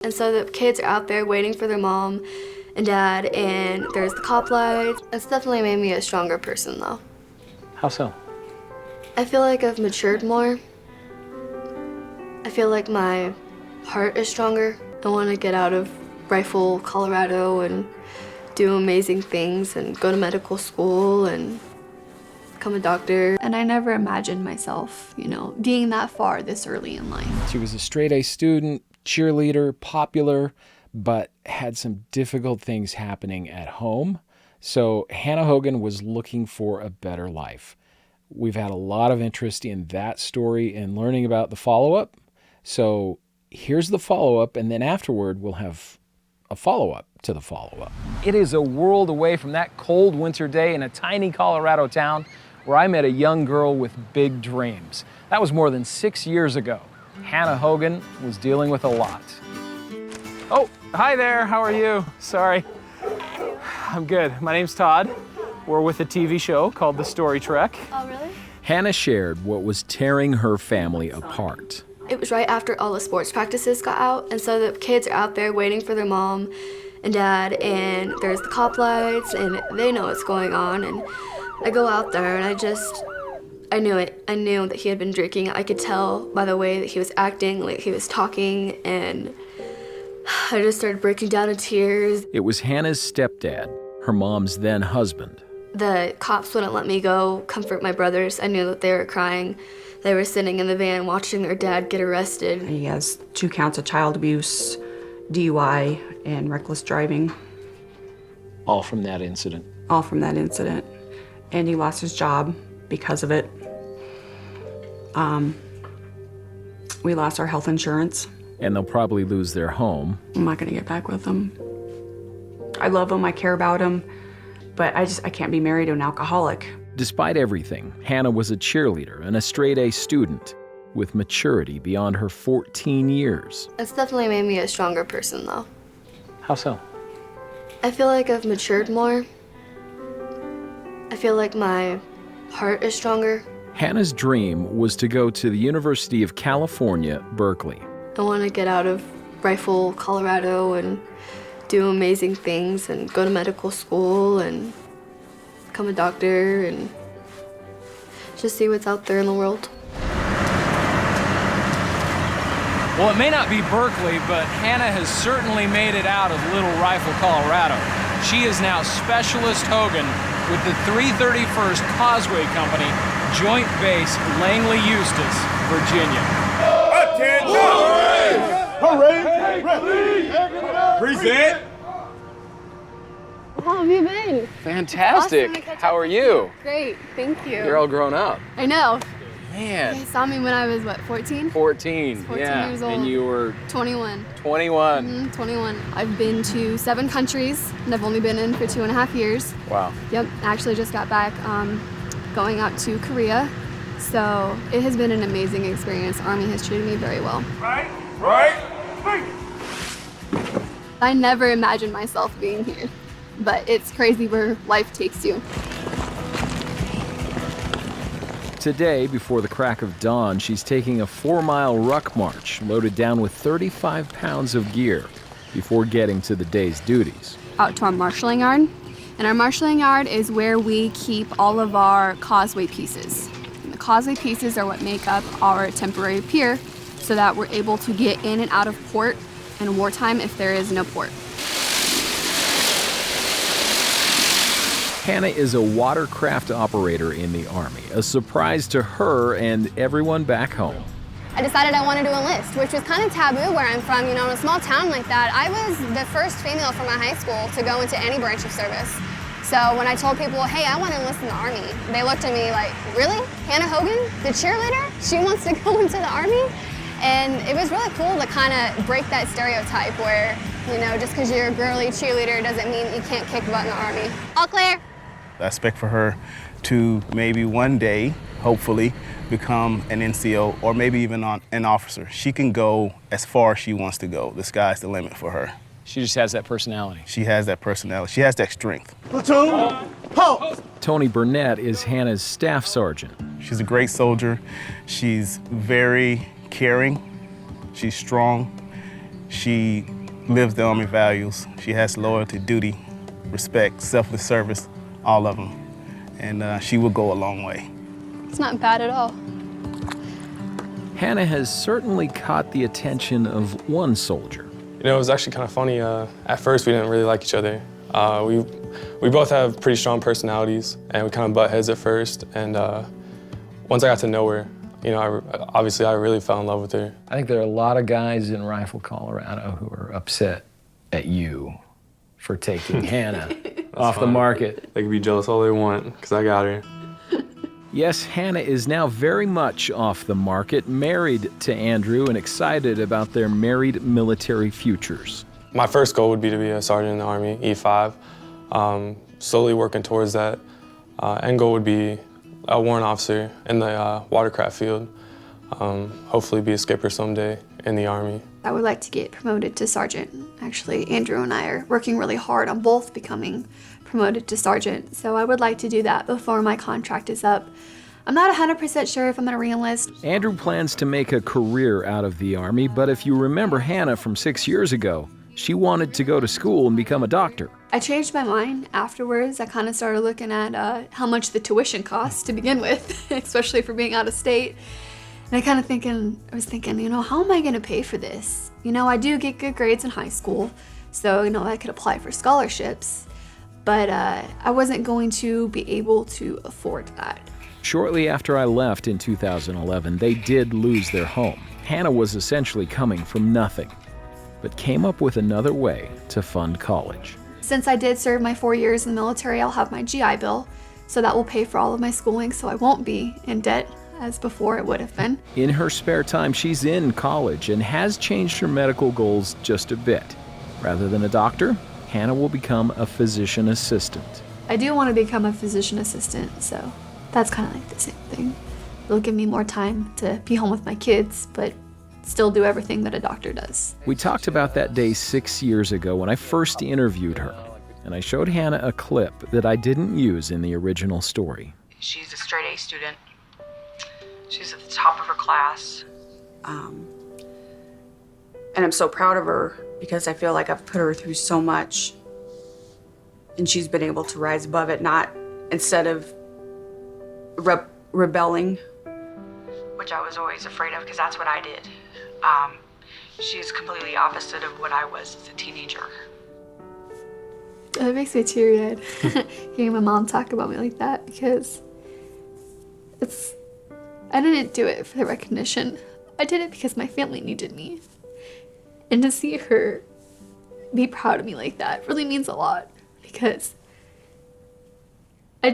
And so the kids are out there waiting for their mom and dad, and there's the cop lights. It's definitely made me a stronger person, though. How so? I feel like I've matured more. I feel like my heart is stronger. I want to get out of Rifle, Colorado, and do amazing things and go to medical school and become a doctor. And I never imagined myself, being that far this early in life. She was a straight-A student, cheerleader, popular, but had some difficult things happening at home. So Hannah Hogan was looking for a better life. We've had a lot of interest in that story and learning about the follow-up. So here's the follow-up, and then afterward we'll have a follow-up to the follow-up. It is a world away from that cold winter day in a tiny Colorado town where I met a young girl with big dreams. That was more than 6 years ago. Hannah Hogan was dealing with a lot. Oh, hi there, how are you? Sorry. I'm good. My name's Todd. We're with a TV show called The Story Trek. Oh, really? Hannah shared what was tearing her family apart. It was right after all the sports practices got out, and so the kids are out there waiting for their mom and dad, and there's the cop lights, and they know what's going on, and I go out there, and I knew it. I knew that he had been drinking. I could tell by the way that he was acting, like he was talking, and I just started breaking down in tears. It was Hannah's stepdad, her mom's then husband. The cops wouldn't let me go comfort my brothers. I knew that they were crying. They were sitting in the van watching their dad get arrested. He has 2 counts of child abuse, DUI, and reckless driving. All from that incident. All from that incident. And he lost his job because of it. We lost our health insurance. And they'll probably lose their home. I'm not gonna get back with him. I love him, I care about him, but I can't be married to an alcoholic. Despite everything, Hannah was a cheerleader and a straight-A student with maturity beyond her 14 years. It's definitely made me a stronger person, though. How so? I feel like I've matured more. I feel like my heart is stronger. Hannah's dream was to go to the University of California, Berkeley. I want to get out of Rifle, Colorado, and do amazing things and go to medical school and become a doctor and just see what's out there in the world. Well, it may not be Berkeley, but Hannah has certainly made it out of Little Rifle, Colorado. She is now Specialist Hogan with the 331st Causeway Company, Joint Base, Langley, Eustis, Virginia. Attention! Hooray! Present! How have you been? Fantastic. Awesome. How are you? Great, thank you. You're all grown up. I know. Man. You saw me when I was, 14? 14. 14 yeah. years old. And you were 21. 21. 21. I've been to 7 countries, and I've only been in for 2.5 years. Wow. Yep, actually just got back going out to Korea. So it has been an amazing experience. Army has treated me very well. Right. I never imagined myself being here, but it's crazy where life takes you. Today, before the crack of dawn, she's taking a 4-mile ruck march loaded down with 35 pounds of gear before getting to the day's duties. Out to our marshalling yard. And our marshalling yard is where we keep all of our causeway pieces. And the causeway pieces are what make up our temporary pier so that we're able to get in and out of port in wartime if there is no port. Hannah is a watercraft operator in the Army, a surprise to her and everyone back home. I decided I wanted to enlist, which was kind of taboo where I'm from. In a small town like that, I was the first female from my high school to go into any branch of service. So when I told people, hey, I want to enlist in the Army, they looked at me like, really? Hannah Hogan, the cheerleader? She wants to go into the Army? And it was really cool to kind of break that stereotype where, just because you're a girly cheerleader doesn't mean you can't kick butt in the Army. All clear. I expect for her to maybe one day, hopefully, become an NCO or maybe even an officer. She can go as far as she wants to go. The sky's the limit for her. She just has that personality. She has that personality. She has that strength. Platoon, halt! Tony Burnett is Hannah's staff sergeant. She's a great soldier. She's very caring. She's strong. She lives the Army values. She has loyalty, duty, respect, selfless service, all of them. And she will go a long way. It's not bad at all. Hannah has certainly caught the attention of one soldier. You know, it was actually kind of funny. At first, we didn't really like each other. We both have pretty strong personalities, and we kind of butt heads at first. And once I got to know her, you know, obviously I really fell in love with her. I think there are a lot of guys in Rifle, Colorado who are upset at you for taking Hannah off the market. They can be jealous all they want, because I got her. Yes, Hannah is now very much off the market, married to Andrew, and excited about their married military futures. My first goal would be to be a sergeant in the Army, E5. Slowly working towards that. End goal would be a warrant officer in the watercraft field. Hopefully be a skipper someday in the Army. I would like to get promoted to sergeant. Actually, Andrew and I are working really hard on both becoming promoted to sergeant, so I would like to do that before my contract is up. I'm not 100% sure if I'm going to re-enlist. Andrew plans to make a career out of the Army, but if you remember Hannah from 6 years ago, she wanted to go to school and become a doctor. I changed my mind afterwards. I kind of started looking at how much the tuition costs to begin with, especially for being out of state. And I was thinking, you know, how am I going to pay for this? You know, I do get good grades in high school, so, you know, I could apply for scholarships. But I wasn't going to be able to afford that. Shortly after I left in 2011, they did lose their home. Hannah was essentially coming from nothing, but came up with another way to fund college. Since I did serve my 4 years in the military, I'll have my GI Bill, so that will pay for all of my schooling, so I won't be in debt as before it would have been. In her spare time, she's in college and has changed her medical goals just a bit. Rather than a doctor, Hannah will become a physician assistant. I do want to become a physician assistant, so that's kind of like the same thing. It'll give me more time to be home with my kids, but still do everything that a doctor does. We talked about that day 6 years ago when I first interviewed her, and I showed Hannah a clip that I didn't use in the original story. She's a straight A student. She's at the top of her class. And I'm so proud of her because I feel like I've put her through so much. And she's been able to rise above it, not instead of rebelling, which I was always afraid of because that's what I did. She's completely opposite of what I was as a teenager. It makes me teary-eyed hearing my mom talk about me like that because I didn't do it for the recognition. I did it because my family needed me. And to see her be proud of me like that really means a lot because I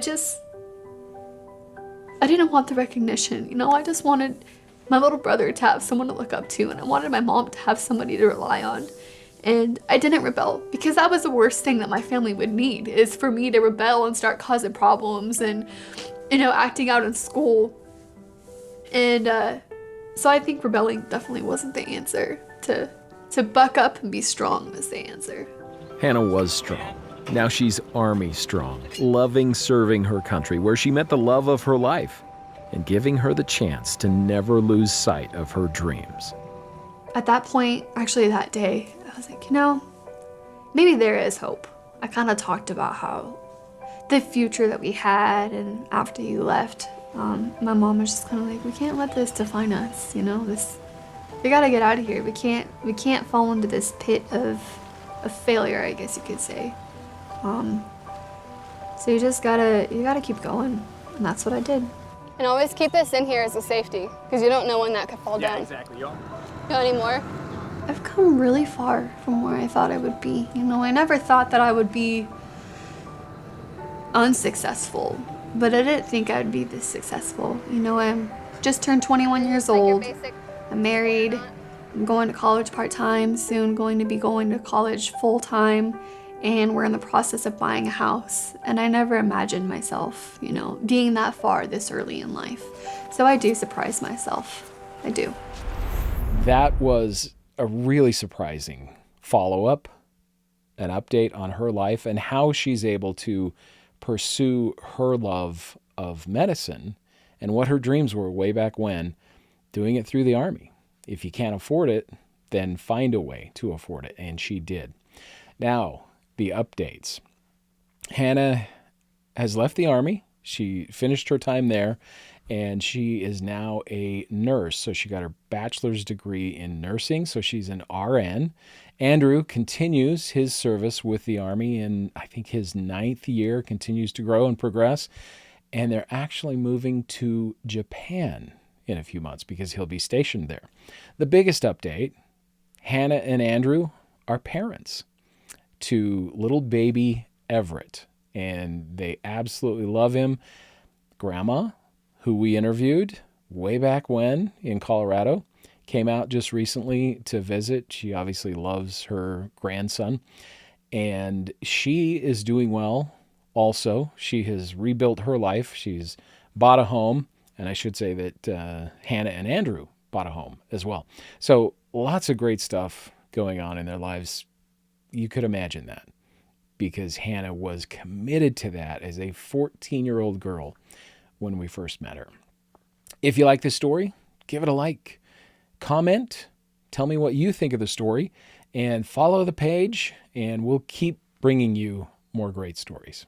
didn't want the recognition, you know, I just wanted my little brother to have someone to look up to, and I wanted my mom to have somebody to rely on. And I didn't rebel because that was the worst thing that my family would need, is for me to rebel and start causing problems and, you know, acting out in school. And so I think rebelling definitely wasn't the answer. To buck up and be strong was the answer. Hannah was strong. Now she's Army strong, loving serving her country, where she met the love of her life, and giving her the chance to never lose sight of her dreams. At that point, actually that day, I was like, you know, maybe there is hope. I kind of talked about how the future that we had, and after you left, my mom was just kind of like, we can't let this define us, you know, we gotta get out of here. We can't fall into this pit of failure, I guess you could say. So you gotta keep going, and that's what I did. And always keep this in here as a safety, because you don't know when that could fall down. Exactly. You know any more? I've come really far from where I thought I would be. You know, I never thought that I would be unsuccessful, but I didn't think I'd be this successful. You know, I'm just turned 21 years old. I'm married. I'm going to college part-time, soon going to be going to college full-time, and we're in the process of buying a house. And I never imagined myself, you know, being that far this early in life. So I do surprise myself. I do. That was a really surprising follow-up, an update on her life and how she's able to pursue her love of medicine and what her dreams were way back when, doing it through the Army. If you can't afford it, then find a way to afford it, and she did. Now, the updates. Hannah has left the Army. She finished her time there, and she is now a nurse. So she got her bachelor's degree in nursing, so she's an RN. Andrew continues his service with the Army in, I think, his 9th year, continues to grow and progress, and they're actually moving to Japan in a few months because he'll be stationed there. The biggest update, Hannah and Andrew are parents to little baby Everett, and they absolutely love him. Grandma, who we interviewed way back when in Colorado, came out just recently to visit. She obviously loves her grandson, and she is doing well also. She has rebuilt her life. She's bought a home, and I should say that Hannah and Andrew bought a home as well. So lots of great stuff going on in their lives. You could imagine that, because Hannah was committed to that as a 14-year-old girl when we first met her. If you like this story, give it a like, comment, tell me what you think of the story, and follow the page, and we'll keep bringing you more great stories.